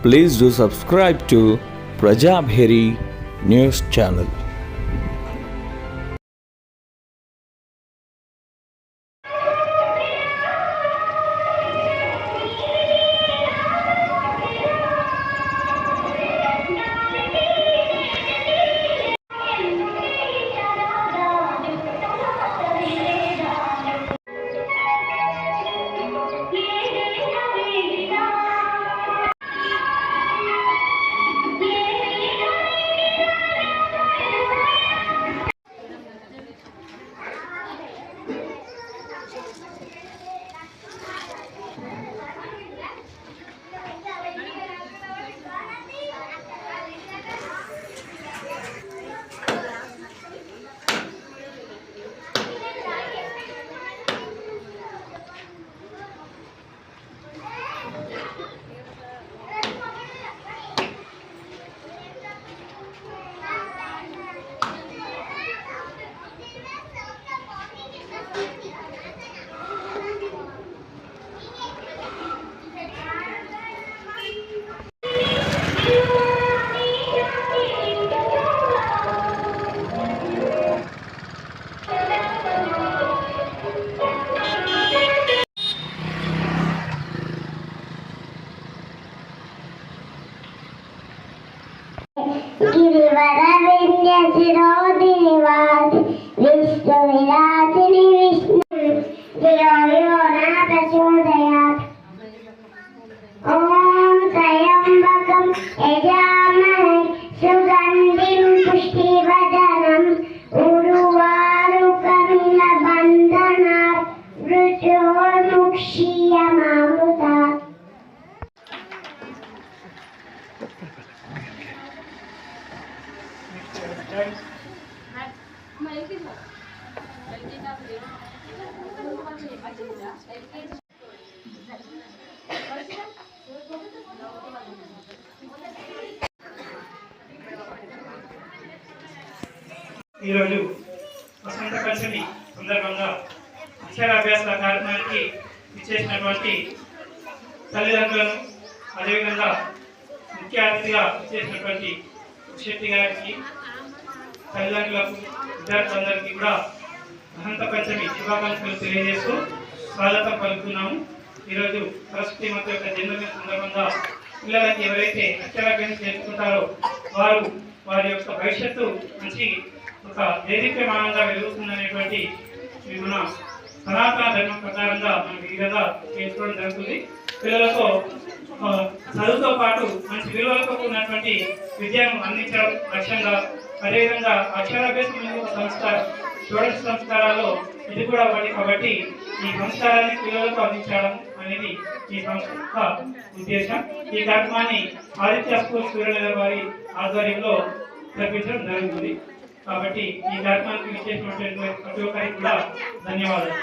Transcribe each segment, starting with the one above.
Please do subscribe to Prajabheri News Channel. गिरिवरविन्यसिरोधिनिवासि विष्णुविलासिनि Vishnu धियो यो न प्रचोदयात्। ॐ त्र्यम्बकं यजामहे सुगन्धिं पुष्टिवर्धनम् उर्वारुकमिव बन्धनात् मृत्योर्मुक्षीयमामृतात्। ఈరోజు వసంత పంచమి సందర్భంగా అక్షరాభ్యాస కార్యక్రమానికి ఇచ్చేసినటువంటి తల్లిదండ్రులను అదేవిధంగా ముఖ్య అతిథిగా ఇచ్చేసినటువంటి శెట్టి గారికి తల్లిదండ్రులకు విద్యార్థులందరికీ కూడా వసంత పంచమి శుభాకాంక్షలు తెలియజేస్తూ స్వాగతం పలుకుతున్నాము. ఈరోజు సరస్వతి మాత యొక్క జన్మదిన సందర్భంగా పిల్లలకి ఎవరైతే అక్షరాభ్యాసం చేసుకుంటారో వారి యొక్క భవిష్యత్తు మంచి ఒక దేదీప్యమానంగా వెలుగుతుందనేటువంటి మన సనాతన ధర్మం ప్రకారంగా మనకి ఈ విధంగా చేసుకోవడం జరుగుతుంది. పిల్లలకు చదువుతో పాటు మంచి విలువలతో కూడినటువంటి విద్యను అందించడం లక్ష్యంగా, అదేవిధంగా అక్షరాభ్యాసం సంస్కారం షోడశ సంస్కారాల్లో ఇది కూడా ఒకటి కాబట్టి ఈ సంస్కారాన్ని పిల్లలకు అందించడం అనేది ఈ సంస్థ ఉద్దేశం. ఈ కార్యక్రమాన్ని ఆదిత్య స్కూల్ సూర్యనగర్ వారి ఆధ్వర్యంలో జరిపించడం జరుగుతుంది. కాబట్టి ఈ కార్యక్రమానికి విచ్చేసినటువంటి ప్రతి ఒక్కరికి కూడా ధన్యవాదాలు.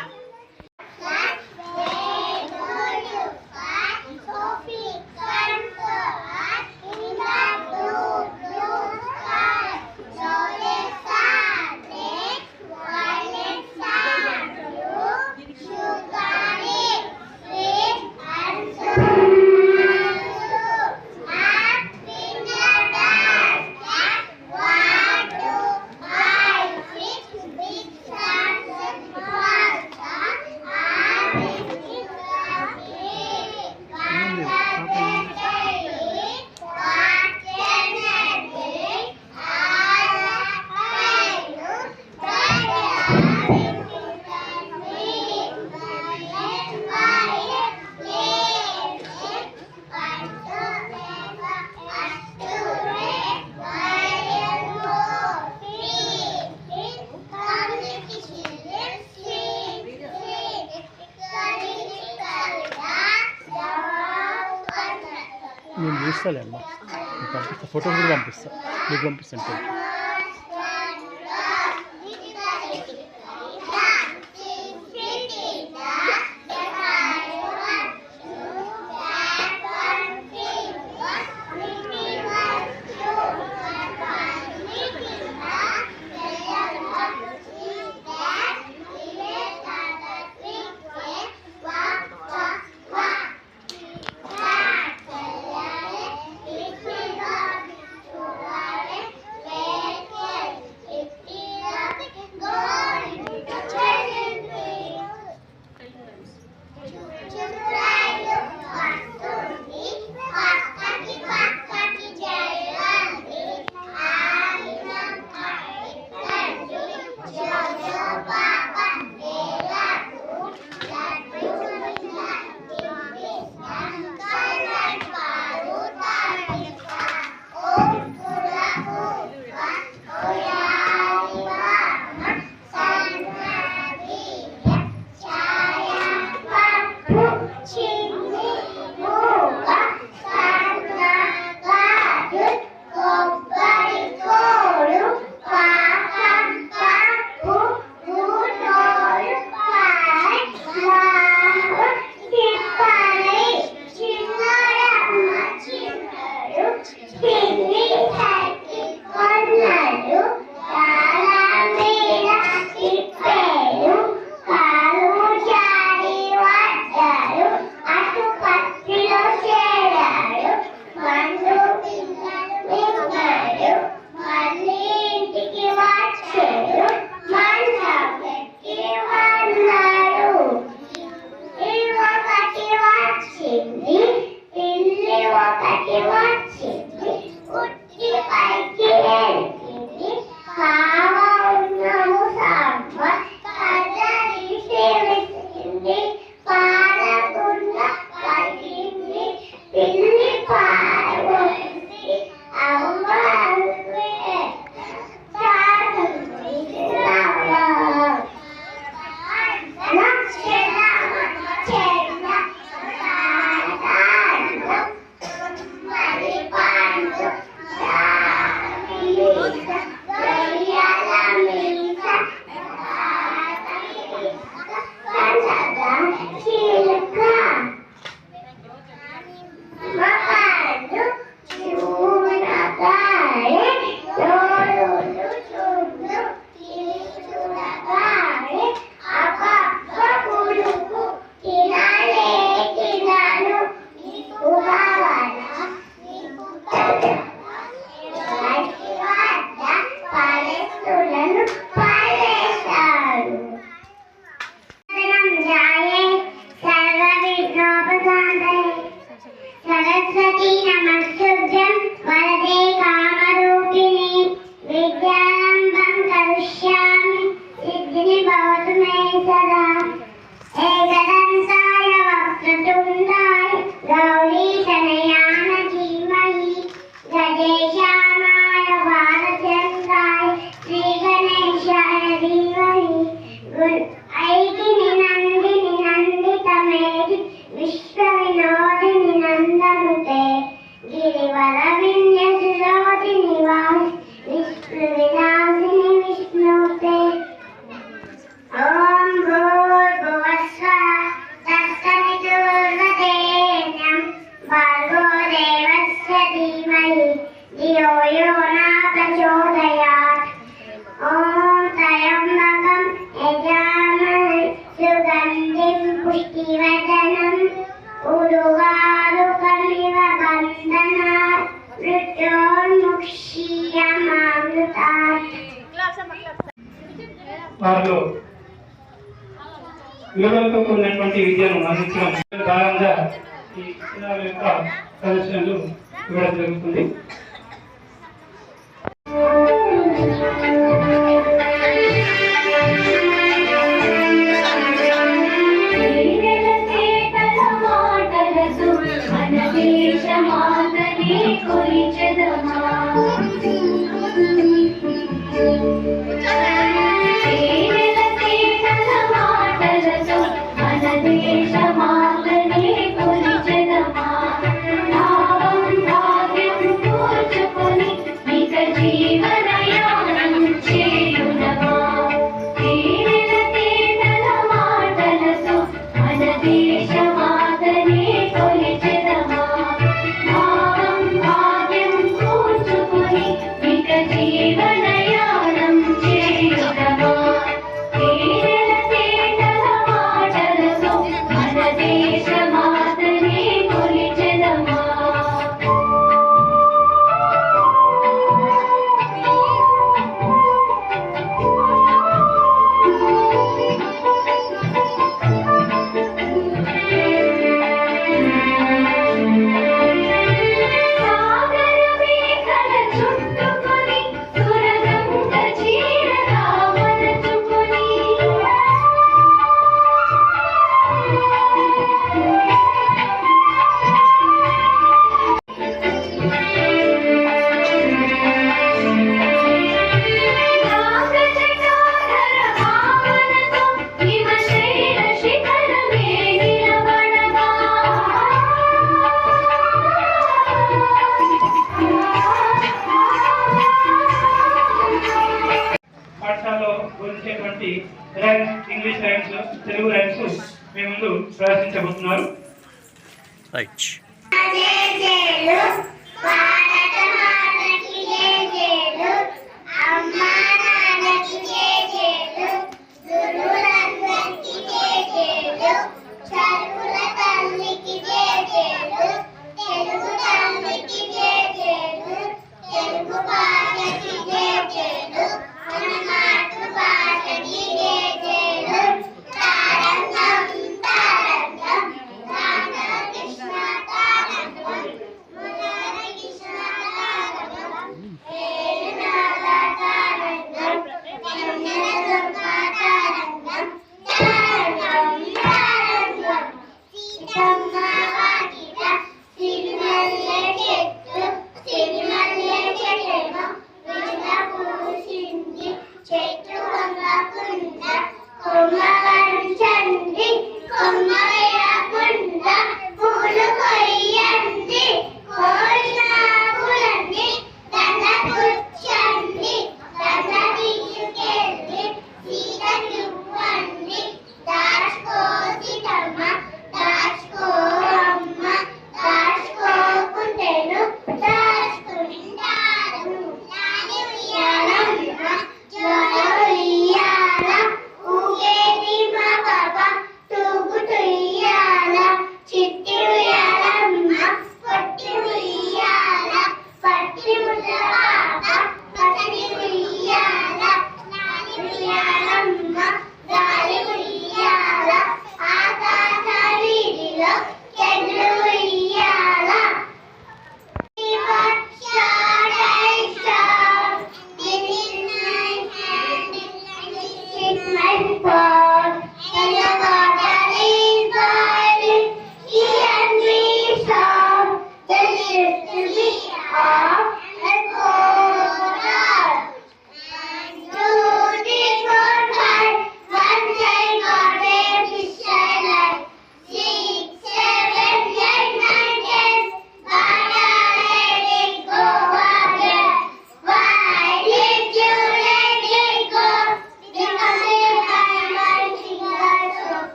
నేను చూస్తాలే అమ్మా, పంపిస్తా, ఫోటోస్ కూడా పంపిస్తా, మీకు పంపిస్తాను. ఒకటి వచ్చింది ఉట్టి పైకి ఎక్కింది కావ ఉన్నము సవ్వ కదలిసి విసిరింది పాలకుండా పలికింది పిల్లి పారబోయింది అవ్వ सरस्वती नमस्तुभ्यं वरदे कामरूपिणी विद्यारम्भं करिष्यामि सिद्धिः भवतु मे सदा एकदन्ताय वक्रतुण्डाय गौरीतनयाय धीमहि गजेशानाय बालचन्द्राय श्रीगणेशाय धीमहि ऐकिनि नन्दिनि नन्दितमेधि विश्वविनोदिनि नन्दनुते गिरिवरविन्यसुरोदिनि वासि विष्णुविलासिनि विष्णुते ॐ भूर्भुवस्सुवः तत्सवितुर्वरेण्यं भर्गो देवस्य धीमहि धियो यो न प्रचोदयात् ॐ त्र्यम्बकं यजामहे सुगन्धिं पुष्टिवर्धनम् उर्वारुकमिव बन्धनात् मृत्योर्मुक्षीयमामृतात् వారిలో విలువలతో కూడినటువంటి విద్యను అందించడం భాగంగా ఈ చిత్రాల యొక్క ప్రదర్శనలు ఇవ్వడం జరుగుతుంది. ఇంగ్లీష్ రైమ్స్ తెలుగు రైమ్స్ మీ ముందు ప్రదర్శించబోతున్నారు. రైట్.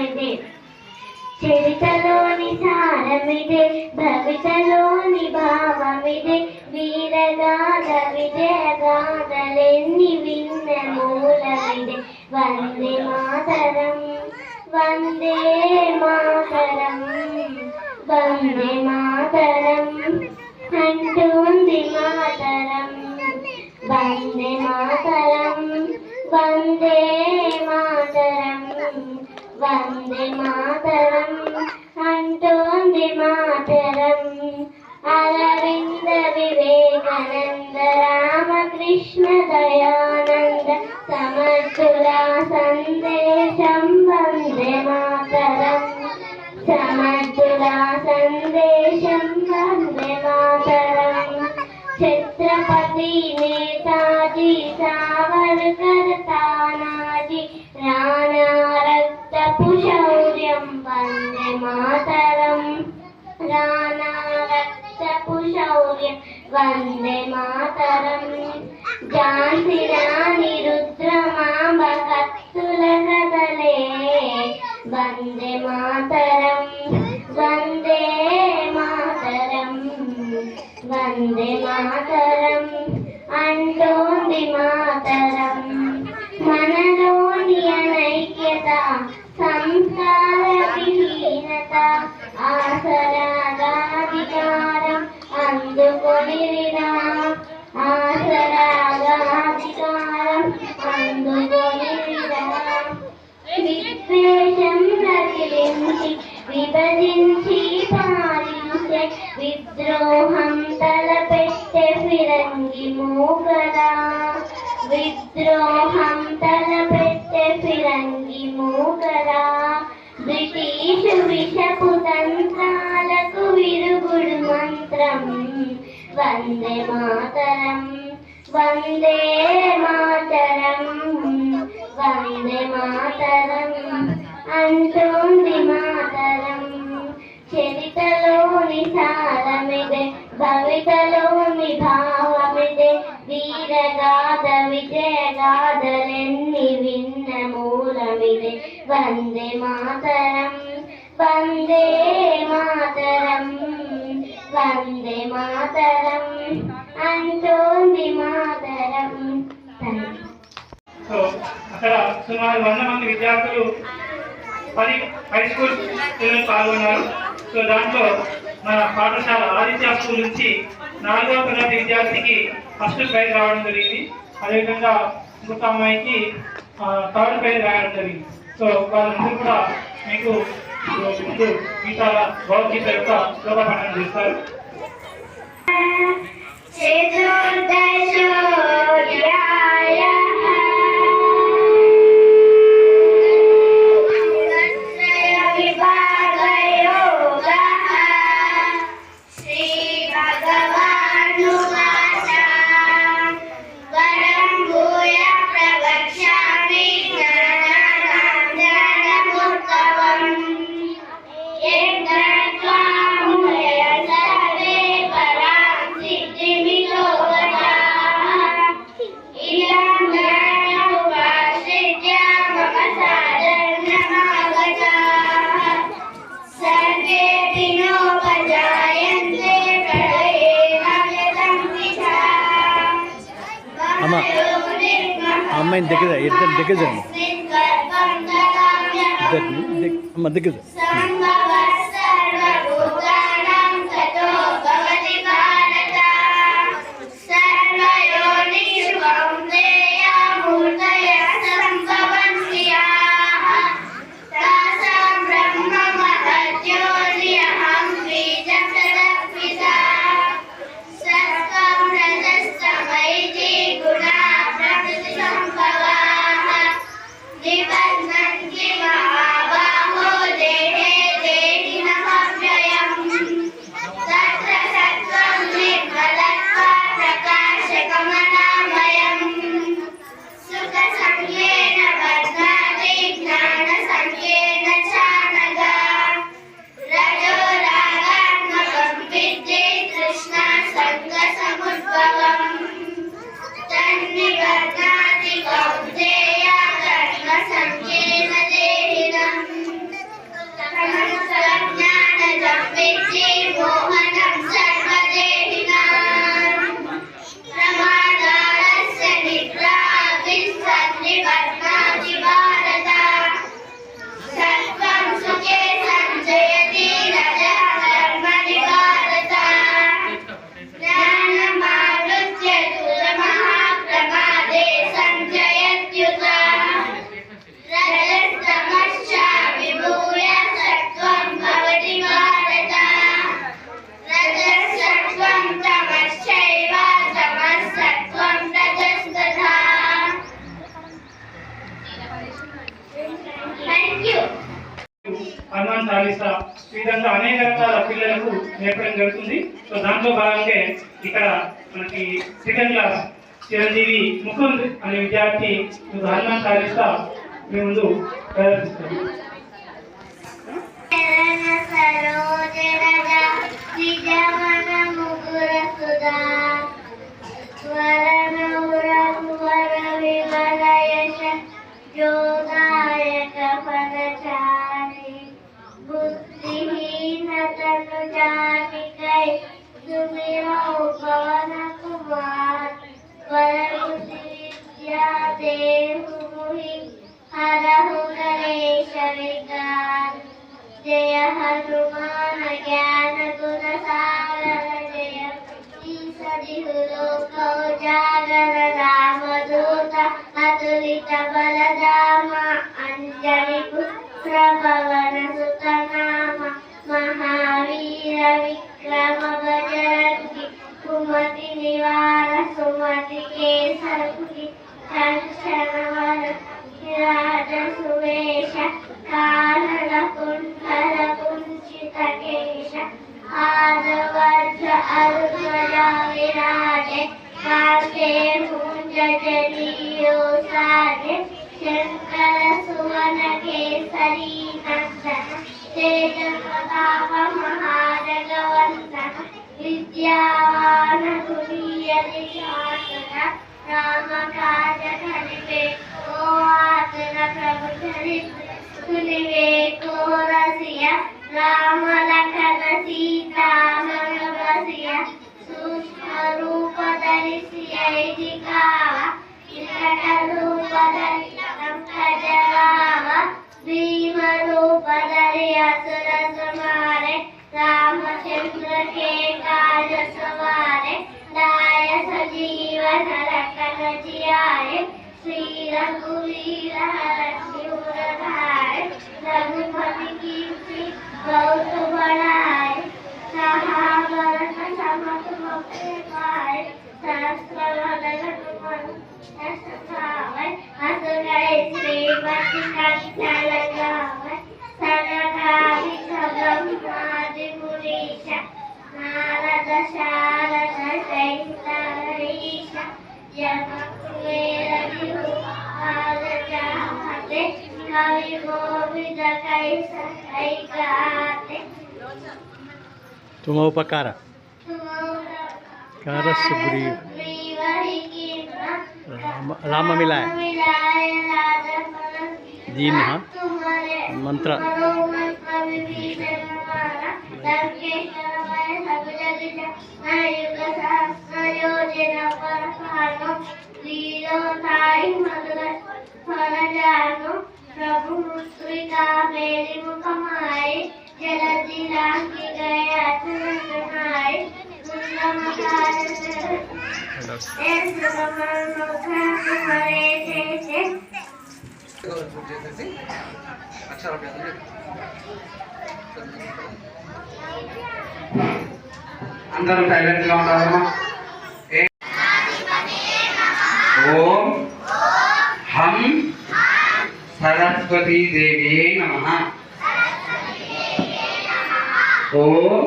భావమిదే చరితలోని సారమిదే భవితలోని భావమిదే వీరగాథ విజయగాథలెన్ని విన్న మూలమిదే వందే మాతరం వందే మాతరం వందే మాతరం అంటుంది మాతరం వందే మాతరం వందే మాతరం వందే మాతరం అంటుంది మాతరం అరవింద వివేకానంద రామకృష్ణ దయానంద సమర్థుల సందేశం వందే మాతరం సమర్థుల సందేశం వందే మాతరం ఛత్రపతి నేతాజీ సావర్కర్ తానాజీ రాణా రక్తపు శౌర్యం వందే మాతరం రాణా రక్తపు శౌర్యం వందే మాతరం ఝాన్సీ రాణి రుద్రమాంబ కత్తుల కదలే వందే మాతరం వందే మాతరం వందే మాతరం అంటోంది మాతరం మనలోని అనైక్యత సంస్కార విహీనత ఆసరాగాధికారం అందుకొనిరినా ఆసరాగాధికారం అందుకొనిరినా విద్వేషం రగిలించి విభజించి పాలించే విద్రోహం తలపెట్టే ఫిరంగి మూకరా విద్రోహం తలపెట్టే ఫిరంగి మూకరా బ్రిటిషు విషపు తంత్రాలకు విరుగుడు మంత్రం వందే మాతరం వందే మాతరం వందే మాతరం అంటోంది మాతరం చరితలోని సారమిదే భవితలోని భావమిదే వీరగాథ విజయగాథలెన్ని విన్న మూలమిదే వందే మాతరం వందే మాతరం వందే మాతరం అంటోంది మాతరం. సో అక్కడ సుమారు 100 మంది విద్యార్థులు 10 హై స్కూల్ పిల్లలు పాల్గొన్నారు. సో దాంట్లో మన పాఠశాల ఆదిత్య స్కూల్ నుంచి 4వ తరగతి విద్యార్థికి ఫస్ట్ ప్రైజ్ రావడం జరిగింది. అదేవిధంగా ఇంకొక అమ్మాయికి 3rd ప్రైజ్ రావడం జరిగింది. సో వాళ్ళందరూ కూడా మీకు ముందు గీతాల భగవద్గీత యొక్క శ్లోక పఠనం చేస్తారు. అమ్మాయిని దగ్గర ఇద్దరు దగ్గర ఇద్దరిని అమ్మ దగ్గర నిబంధన్ కి మహాబాహో దేహే హనుమాన్ చాలీసా ఈ విధంగా అనేక రకాల పిల్లలకు నేర్పడం జరుగుతుంది. సో దాంట్లో భాగంగా ఇక్కడ మనకి సెకండ్ క్లాస్ చిరంజీవి ముకుంద్ అనే విద్యార్థి హనుమాన్ చాలీసా మీ ముందు ప్రదర్శిస్తారు. बुद्धिहीनतनु जानिकै सुमिरो पवन कुमार वरबुद्धि विद्या देहु मुहि हरहु नरेश विकार जय हनुमान ज्ञान गुण सागर जय ईसदिहु लोक उजागर रामदूत अतुलित बलधाम अंजनी पुत्र पवन सुत नाम महावीर विक्रम बजरंगी कुमति निवार सुमति के संगी कंचन विराज सुवेश कानन कुंडल कुंचित केश आदवर्ज अरुणजा विराजे कांते मुंज जलियो साजे शंकर सुवन केसरी नंदन तेज प्रताप महाजगवंदन विद्यावान गुणीयति शासन राम काज धरिवे को आतन प्रभु धरिवे सुनिवे को रसिया राम लखन सीता मन बसिया सूक्ष्म रूप धरिसिया दिखावा विकट रूप धरि जगावा भीम रूप धरि असुर संहारे रामचंद्र के काज सवारे लाय सजीवन लखन जियाए श्री रघुवीर हरषि धारे रघुपति कीर्ति बहुत बढ़ाए महाभारत समत मुक्ति पाए सहस्र वदन तुम गावे असुरै श्रीमति कंठ लगावे सनकादिक ब्रह्मादि मुनीश नारद शारद सहित हरीश यम कुबेर विभु पाद चाहते कवि गोविंद कैसा गाते तुम उपकार कारस्य ग्रीव राम मिलाए दीन मंत्र प्रभु मुद्रिका मेरी मुखमाए जलधि राखी गया तुनाए అందరూ సైలెంట్ గా ఉండాలమ్మా. ఓం హం సరస్వతీ దేవి నమః. ఓం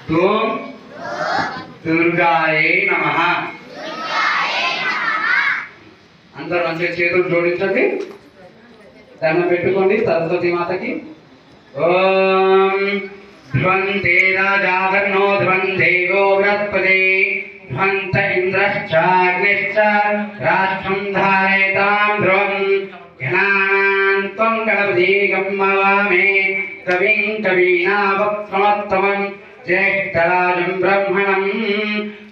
తుం దుర్గాయే నమః. అందరూ మంచిగా చేతులు జోడించండి, దండం పెట్టుకోండి సరస్వతి మాతకి. ఓం ధ్వంతే రాజావర్ణో ధ్వందేవో బృహస్పతి ధ్వంత ఇంద్రశ్చాగ్నిశ్చ రాష్ట్రం ధారయతాం ధ్రువం ఘనానాం త్వం గణపతిగం మవామే కవిం కవీనావక్త్రమోత్తమం జ్యేష్ఠరాజం బ్రహ్మణం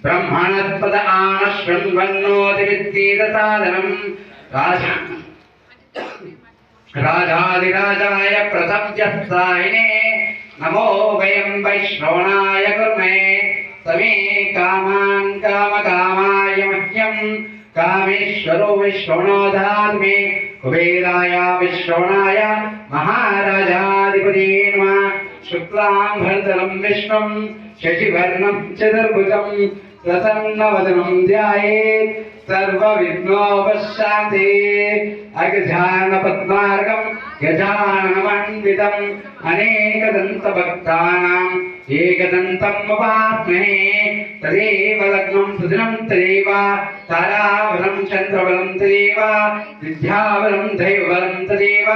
బ్రహ్మణస్పద ఆనశృణ్వన్నోతి విద్యేతసాదనం రాజాదిరాజాయ ప్రసవ్యసాయినే నమో వయం వైశ్రవణాయ కుర్మే సమే కామాన్ కామకామాయ మహ్యం కామేశ్వరో విశ్రవణో దదాతు మే కుబేరాయ విశ్రవణాయ మహారాజాధిపతే నమః. శుక్లాం భరతరం విష్ణుం శశివర్ణం చతుర్భుజం ప్రసన్నవదనం ధ్యాయేత్ सर्वविघ्नोपशान्ति अगजाननपद्मार्गं गजाननमण्डितम् अनेकदन्तभक्तानाम् एकदन्तम् उपास्महे तदेव लग्नं सुदिनं तदेव ताराबलं चन्द्रबलं तदेव विद्याबलं दैवबलं तदेव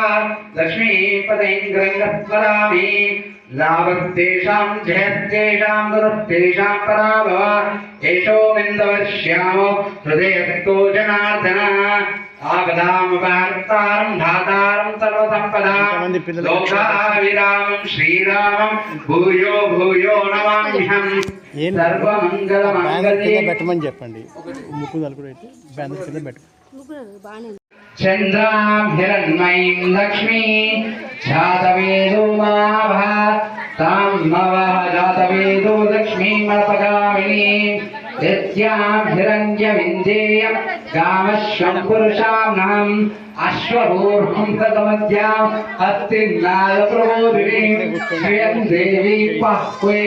लक्ष्मीपदैङ्ग्रं स्मरामि लाभस्तेषां जयस्तेषां गुरुस्तेषां पराभव एषोमिन्दवर्ष्यामो हृदयस्थो जनार्दन आपदामपार्तारं धातारं सर्वसम्पदां लोकाभिरामं श्रीरामं भूयो भूयो नमाम्यहम् सर्वमङ्गलमाङ्गल्ये పెట్టమని చెప్పండి ముక్కు నలుగురు అయితే బ్యాండ్ కింద పెట్టు चन्द्रां हिरण्मयीं लक्ष्मी जातवेदो माभा तां नवः जातवेदो लक्ष्मीमर्पगामिनी यस्यां हिरण्यविन्देयं कामश्वं पुरुषाणाम् अश्वपूर्वं ततमध्याम् अस्तिन्नादप्रबोधिनीं श्रियं देवी पाह्वे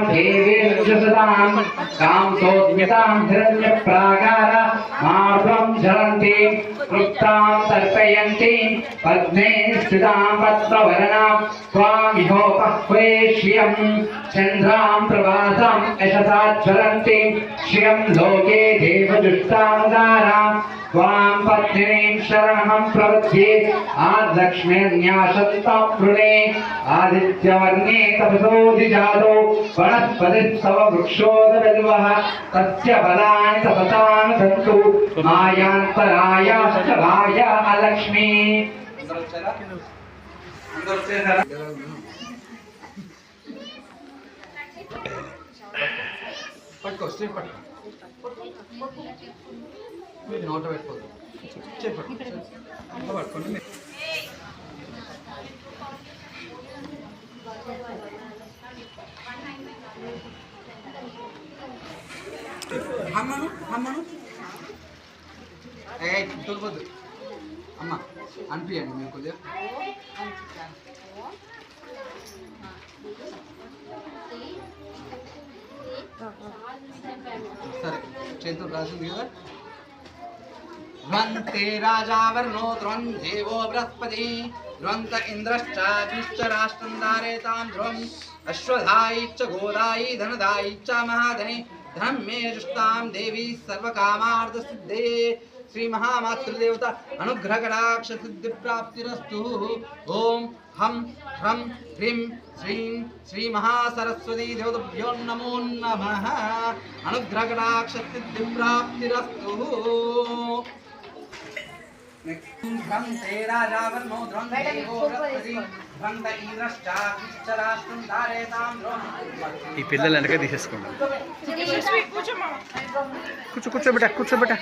श्रीनाथेवीर्जसदां कां सोऽस्मितां हिरण्यप्राकार मार्गं झरन्तीं कृप्तां तर्पयन्तीं पद्मे स्थितां पद्मवर्णां त्वामिहो पाह्वे श्रियं चन्द्रां प्रभासां यशसा ज्वलन्तीं श्रियं लोके देवजुष्टानुदारां त्वां पत्नीं शरणं प्रपद्ये आद्लक्ष्मीर्न्यासन्तं वृणे आदित्यवर्णे तपसोऽधिजातो वनस्पतिस्तव वृक्षोदविद्वः तस्य फलानि तपसानि सन्तु मायान्तरायाश्च भाय अलक्ष्मी పట్టుకో స్ట్రీట్ పట్టుకో నోట పెట్టుకోదు పట్టుకోండి అమ్మను తొలిపోద్దు అమ్మ అనిపించండి మీరు కొద్దిగా సరే చేతులు రాసింది కదా ध्वन्ते राजा वर्णो ध्रुवं देवो बृहस्पति ध्रुवन्त इन्द्रश्चाग्निश्च राष्ट्रं धारयतां ध्रुवम् अश्वधायी च गोदायी धनदायी च महाधने धनं मे जुष्टां देवी सर्वकामार्थसिद्धे श्री महामातृदेवता अनुग्रहकटाक्ष सिद्धिप्राप्तिरस्तु ओम हम ह्रं ह्रीं श्रीं श्री महासरस्वती देवताभ्यो नमो नमः अनुग्रहकटाक्ष सिद्धिप्राप्तिरस्तु ध्वन्ते राजा वर्णो ध्रुवं देवो बृहस्पति ध्रुवन्त इन्द्रश्चाग्निश्च राष्ट्रं धारयतां ध्रुवम् ఈ పిల్లలు వెనక తీసేసుకోండి కూర్చోబెట్టా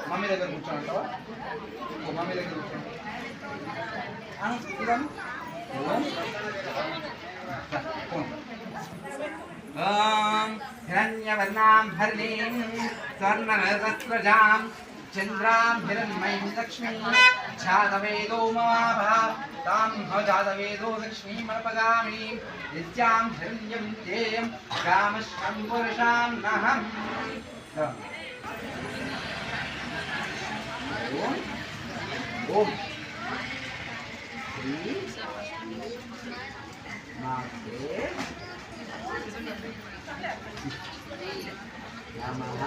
మమ్మీ దగ్గర కూర్చోంటావా మమ్మీ దగ్గర కూర్చోండి हिरण्यवर्णां हरिणीं स्वर्णरजस्रजां चन्द्रां हिरण्मयीं लक्ष्मीं जातवेदो ममाभा तां जातवेदो लक्ष्मीमर्पगामि यस्यां हिरण्यविद्येयं कामश्वं पुरुषां नहम् ओम श्री माते नमः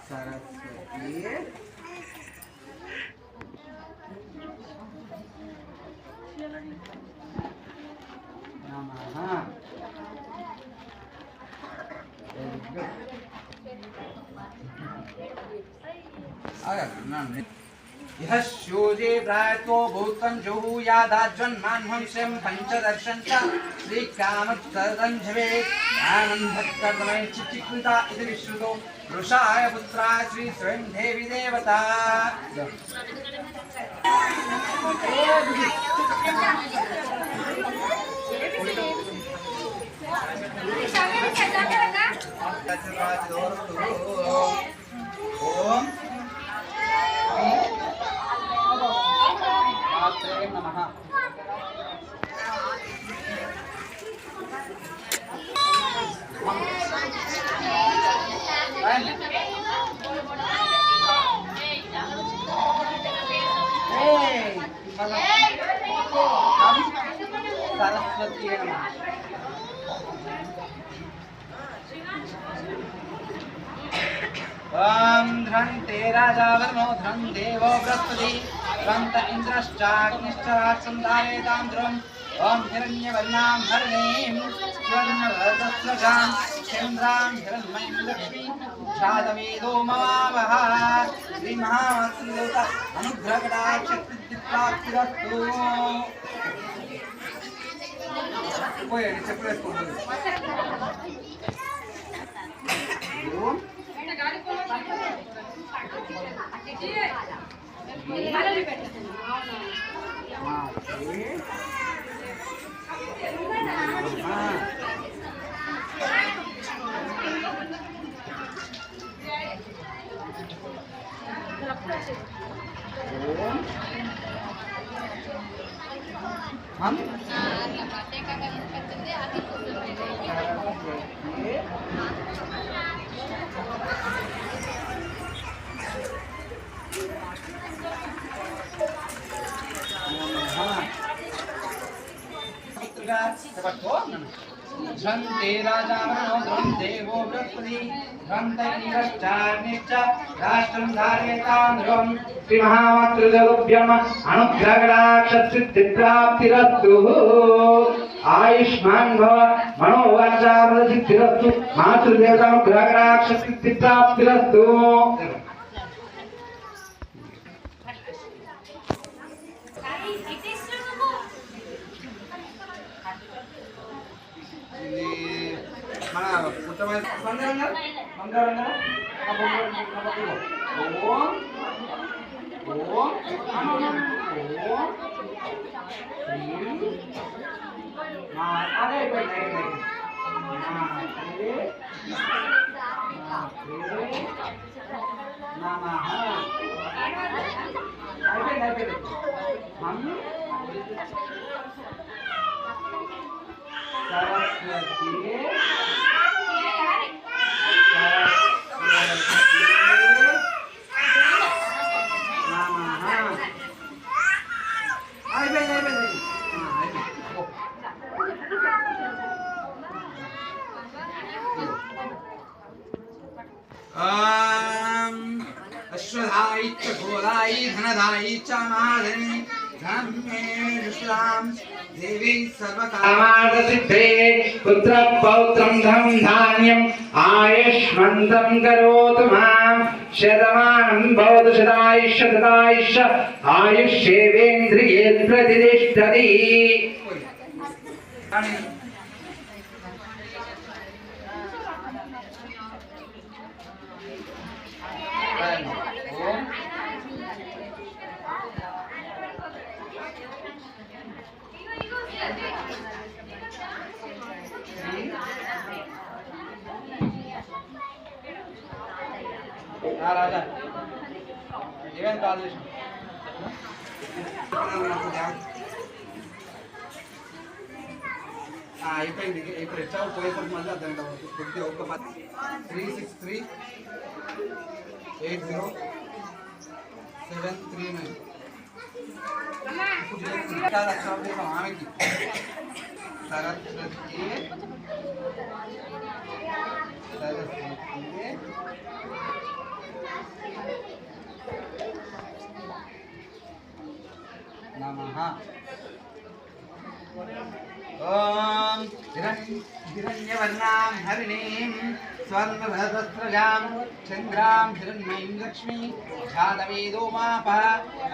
సరస్వతి నమః. यह शोजे प्रायतो भूतं जुहुयादाज्वन्मान्वंशं पंचदर्शन च श्रीकामस्तदञ्जवे आनन्दकर्मणे चित्तिकृता इति विश्रुतो वृषाय पुत्रा श्री स्वयं देवी देवता ओम मात्रे नमः. सरस्वती नमः. ओम ध्रन्ते राजा वर्णो ध्रं देवो बृहस्पति ध्रन्त इन्द्रश्चाग्निश्च राक्षन्धारेतां ध्रुवम् ओम हिरण्यवर्णां हरणीं स्वर्णवर्धस्वजां चन्द्रां हिरण्मयीं लक्ष्मीं शादवेदो ममावः श्रीमहामातृदेवत अनुग्रहकटाक्षसिद्धिप्राप्तिरस्तु. పోయండి చెప్పలేసుకోండి. हम ध्रन्ते राजावरणो ध्रुवं देवो बृहस्पति ध्रन्त इन्द्रश्चाग्निश्च राष्ट्रं धारयतां ध्रुवम् श्रीमहामातृदेवोभ्यः अनुग्रहकटाक्षसिद्धिप्राप्तिरस्तु. आयुष्मान् भव मनोवाचारसिद्धिरस्तु. मातृदेवतानुग्रहकटाक्षसिद्धिप्राप्तिरस्तु. మన పుట్టమైన బంగారంగా अश्वधायी च घोरायी धनधायी च महाधनी धनमे विश्राम देवी सर्वकामार्थसिद्धे पुत्र पौत्रं धनं धान्यम् आयुष्मन्तं करोतु मां शतमानं भवतु शतायुष्य शतायुष्य आयुष्येवेन्द्रिये प्रतिष्ठति. రాజా ఏమేం కాల్ చేసాం అయిపోయింది. ఇప్పుడు ఎట్లా పోయేసరికి మళ్ళీ అర్థం అవ్వదు. కొద్దిగా ఒక 363807339 ఇప్పుడు ఆమెకి సరస్వతి नमः। ॐ हिरण्यवर्णां हरिणीं स्वर्णसहस्रजां चन्द्रां हिरण्मयीं लक्ष्मी जातवेदोमापः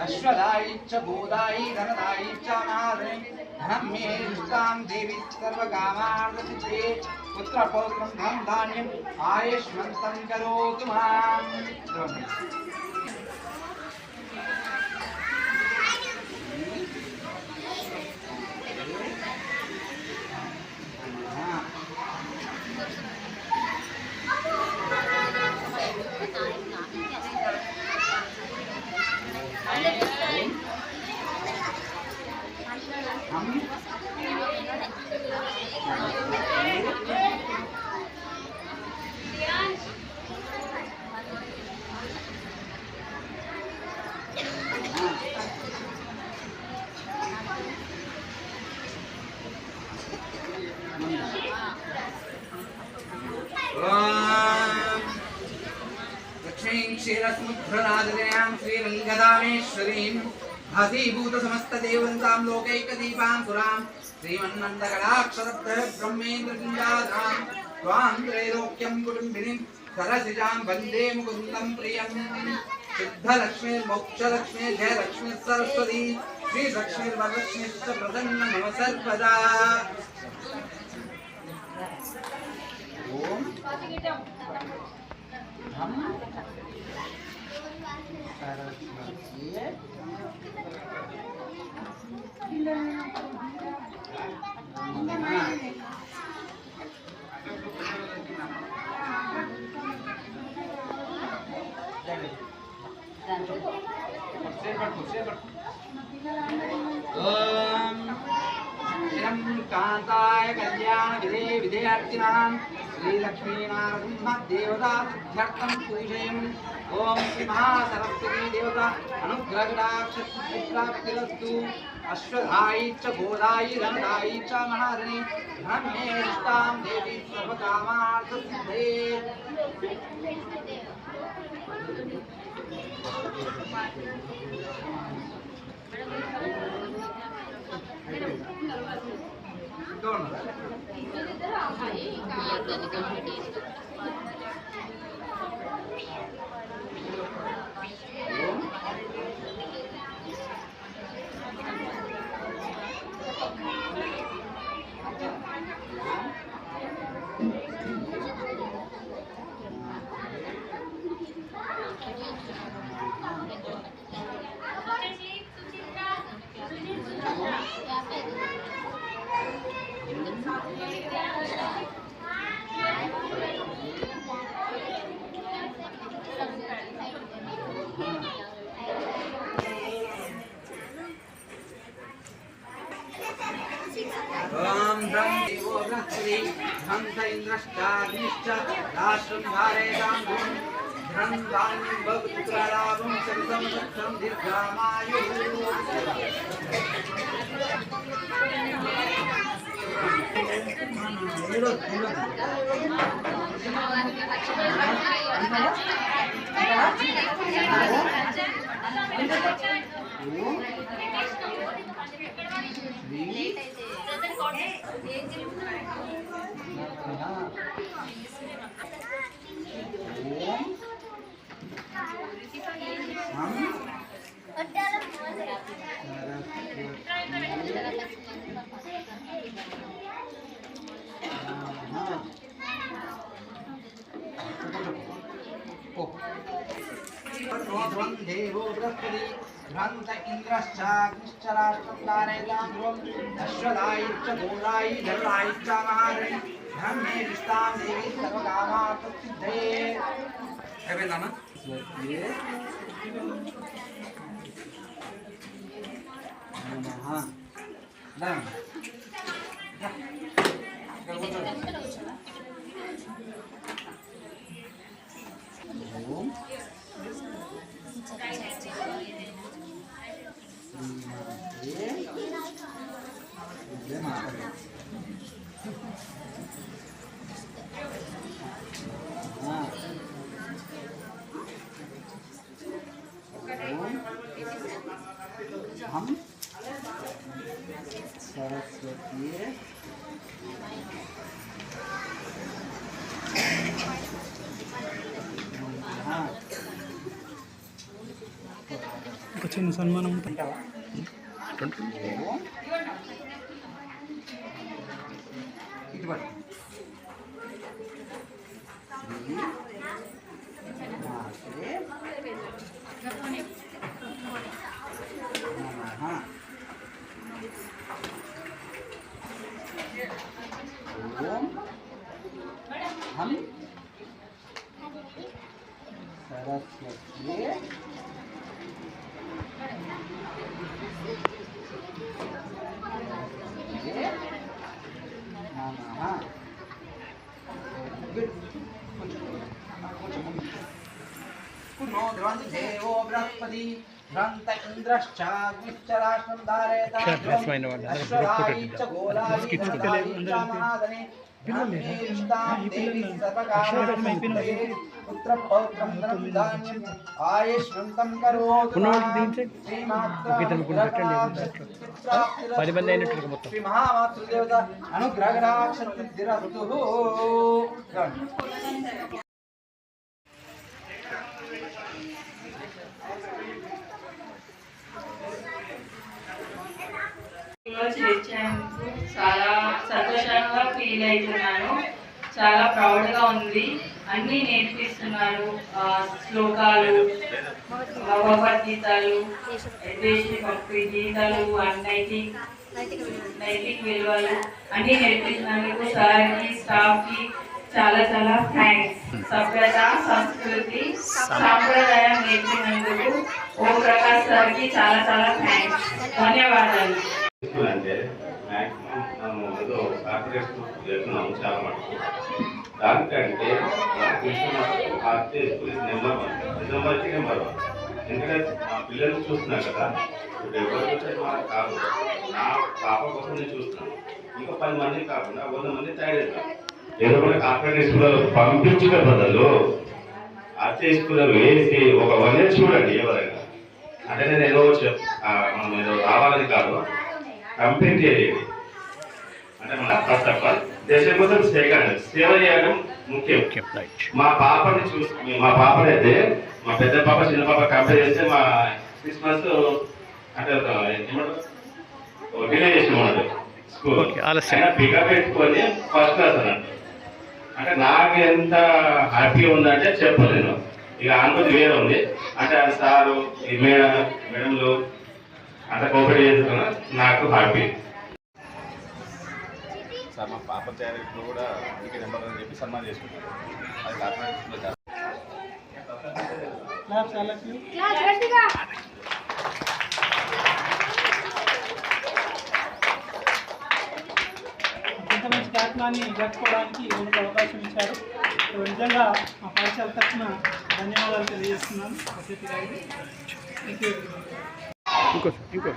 अश्वदायी च गोदायी धनदायी च महाधनी धनं मे इष्टां देवी सर्वकामार्थसिद्धे पुत्रपौत्रं धनं धान्यम् आयुष्मन्तं करोतु माम्। लक्ष्मीं क्षीरसमुद्रराजनयां श्रीरङ्गदामेश्वरीं भासीभूतसमस्तदेवन्तां लोकैकदीपां सुरां श्रीमन्नन्दकटाक्षरप्रः ब्रह्मेन्द्रगङ्गाधां त्वां त्रैलोक्यं कुटुम्बिनीं सरसिजां वन्दे मुकुन्दं प्रियं सिद्धलक्ष्मीर्मोक्षलक्ष्मी जयलक्ष्मी सरस्वती श्रीलक्ष्मीर्वरलक्ष्मीश्च प्रसन्न मम सर्वदा। ओम हम कांताय कल्याण विधे विधेयार्थिनां श्रीलक्ष्मीनारसिंह देवता सिद्ध्यर्थं पूजयन्। ओम श्री महासरस्वती देवता अनुग्रहकटाक्षप्राप्तिरस्तु। अश्वधायी च गोदायी धनदायी च महाधनी धनं मे इष्टां देवी सर्वकामार्थसिद्धे। ओम ब्रह्म देवो बृहस्पति धन्त इंद्रश्चाग्निश्च राष्ट्रं धारयतां धूम धनं धान्यं भवपुत्रलाभं सरितं सत्सं दीर्घामायुः। देवो बृहस्पति भ्रांत इंद्रश्चाग्निश्च राष्ट्रं धारयतां ध्रुवम् अश्वदायी च गोदायी धनदायी च महाधनी धनं मे इष्टां देवी सर्वकामार्थसिद्धे। नमः ओम अहम सरस्वती చిన్న సన్మానం ఇటువంటి ओम हम सरस्वती पुनो ध्रुवन्ति देवो बृहस्पति ध्रुवन्त इन्द्रश्चाग्निश्चराष्ट्रं धारयता अश्वरायीश्च गोलायीश्च महादने ब्रह्मेष्टां देवी सर्वकामाः पुत्रपौत्रं धनधान्यम् आयुष्मन्तं करोतु श्री महामातृदेवता अनुग्रहराक्षसिद्धिरस्तु। చేర్చేందుకు చాలా సంతోషంగా ఫీల్ అవుతున్నాను. చాలా ప్రౌడ్గా ఉంది. అన్నీ నేర్పిస్తున్నారు. శ్లోకాలు, భగవద్గీతలు, దేశభక్తి గీతాలు, నైతిక విలువలు అన్నీ నేర్పించినందుకు సార్కి, స్టాఫ్కి చాలా చాలా థ్యాంక్స్. సభ్యత, సంస్కృతి, సాంప్రదాయం నేర్పినందుకు ఓ ప్రకాష్ సార్కి చాలా చాలా థ్యాంక్స్. ధన్యవాదాలు. అంటే మ్యాక్సిమం మనం ఏదో కార్పొరేట్ స్కూల్ చేస్తున్నాము చాలా మటుకు. దానికంటే నాకు ఇష్టం ఆర్టీ స్కూల్ నెంబర్ 1 ఎందుకంటే మా పిల్లలు చూస్తున్నా కదా, ఇప్పుడు ఎవరు వచ్చారు మనకు కాదు, నా పాప కోసం నేను చూస్తున్నాను. ఇంకా 10 మంది కాకుండా 100 మంది తయారవుతాం. ఏదో కూడా కార్పొరేట్ స్కూల్లో పంపించిన బదులు ఆర్టీ స్కూల్లో వేసి ఒక 1 year చూడండి ఎవరైనా. అంటే నేను ఏదో మనం ఏదో రావాలని కాదు, కంప్లీట్ చేయాలి. అంటే మన ఫస్ట్ ఆఫ్ ఆల్ దేశం కోసం సేవ చేయడం ముఖ్యం. మా పాపని మా పాపనైతే మా పెద్ద పాప చిన్న పాప కంపేర్ చేస్తే మా 6 months అంటే డిలే చేసిన స్కూల్ పిగా పెట్టుకొని ఫస్ట్ క్లాస్ అన్నట్టు. అంటే నాకు ఎంత హ్యాపీగా ఉందంటే చెప్పలేను. ఇక అనుమతి వేరే ఉంది. అంటే ఆ సారు ఈ మేడంలు అంత కోఆపరేట్ చేస్తున్నా నాకు హ్యాపీ. సార్ మా పాప తయారీలో కూడా అందుకే నెంబర్ అని చెప్పి సన్మానం చేసుకుంటారు. అది కార్పొరేట్ ఇంత మంచి కార్యక్రమాన్ని జరుపుకోవడానికి మనకు అవకాశం ఇచ్చారు. నిజంగా మా పాఠశాల తరఫున ధన్యవాదాలు తెలియజేస్తున్నాను అతిథి గారికి. ఇంకో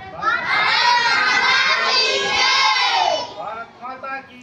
भारत माता की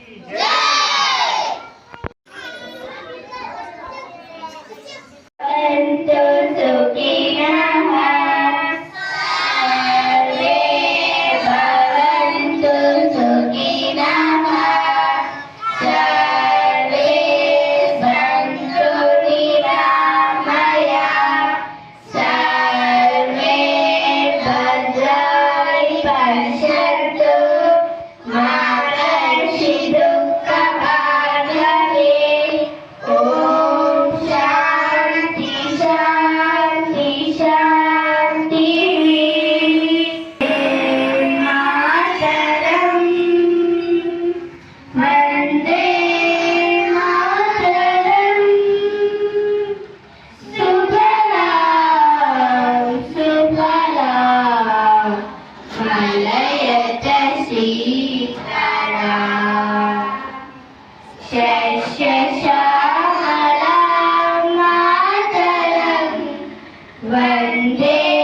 वन्दे